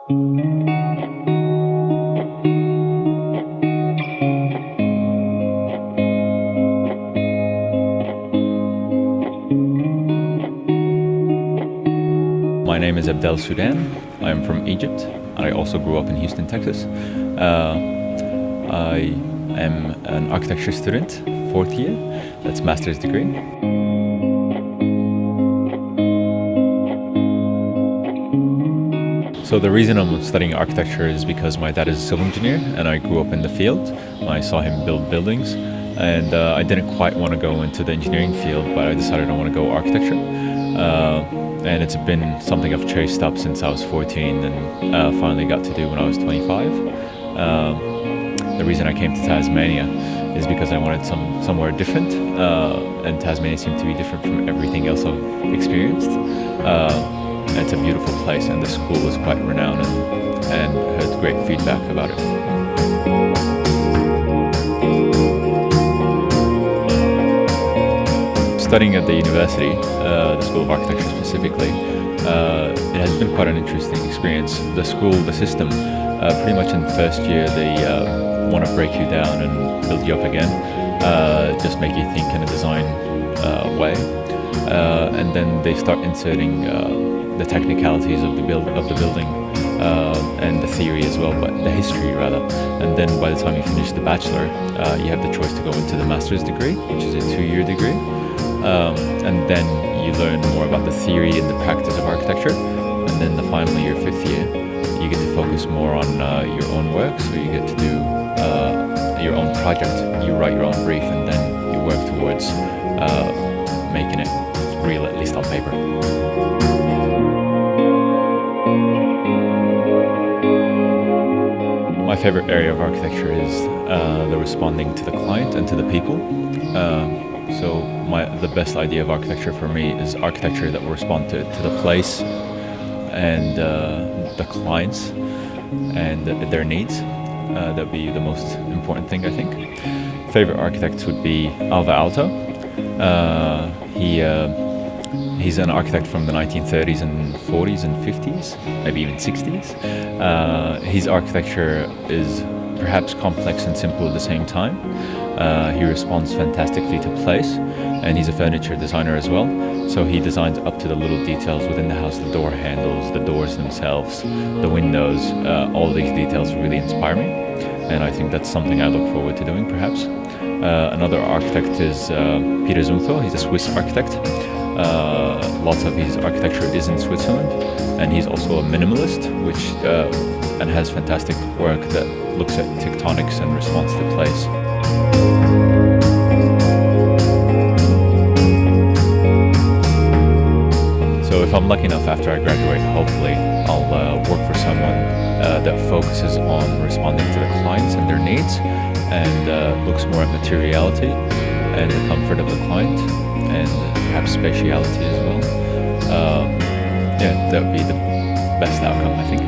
My name is Abdel Soudan. I'm from Egypt. I also grew up in Houston, Texas. I am an architecture student, fourth year. That's master's degree. So the reason I'm studying architecture is because my dad is a civil engineer and I grew up in the field. I saw him build buildings and I didn't quite want to go into the engineering field, but I decided I want to go architecture. And it's been something I've chased up since I was 14 and finally got to do when I was 25. The reason I came to Tasmania is because I wanted somewhere different, and Tasmania seemed to be different from everything else I've experienced. It's a beautiful place and the school is quite renowned and heard great feedback about it. Studying at the university, the School of Architecture specifically, it has been quite an interesting experience. The school, the system, pretty much in the first year they want to break you down and build you up again, just make you think in a design way, and then they start inserting the technicalities of the building and the theory as well, but the history rather. And then by the time you finish the bachelor, you have the choice to go into the master's degree, which is a 2-year degree. And then you learn more about the theory and the practice of architecture. And then the final year, 5th year, you get to focus more on your own work. So you get to do your own project. You write your own brief and then you work towards making it real, at least on paper. My favorite area of architecture is the responding to the client and to the people. So the best idea of architecture for me is architecture that will respond to the place and the clients and their needs. That would be the most important thing, I think. Favorite architect would be Alto. He's an architect from the 1930s and 40s and 50s, maybe even 60s. His architecture is perhaps complex and simple at the same time. He responds fantastically to place, and he's a furniture designer as well. So he designs up to the little details within the house, the door handles, the doors themselves, the windows. All these details really inspire me, and I think that's something I look forward to doing perhaps. Another architect is Peter Zumthor. He's a Swiss architect. Lots of his architecture is in Switzerland, and he's also a minimalist, and has fantastic work that looks at tectonics and responds to place. So if I'm lucky enough after I graduate, hopefully I'll work for someone that focuses on responding to the clients and their needs, and looks more at materiality and the comfort of the client, and perhaps spatiality as well. Yeah, that would be the best outcome, I think.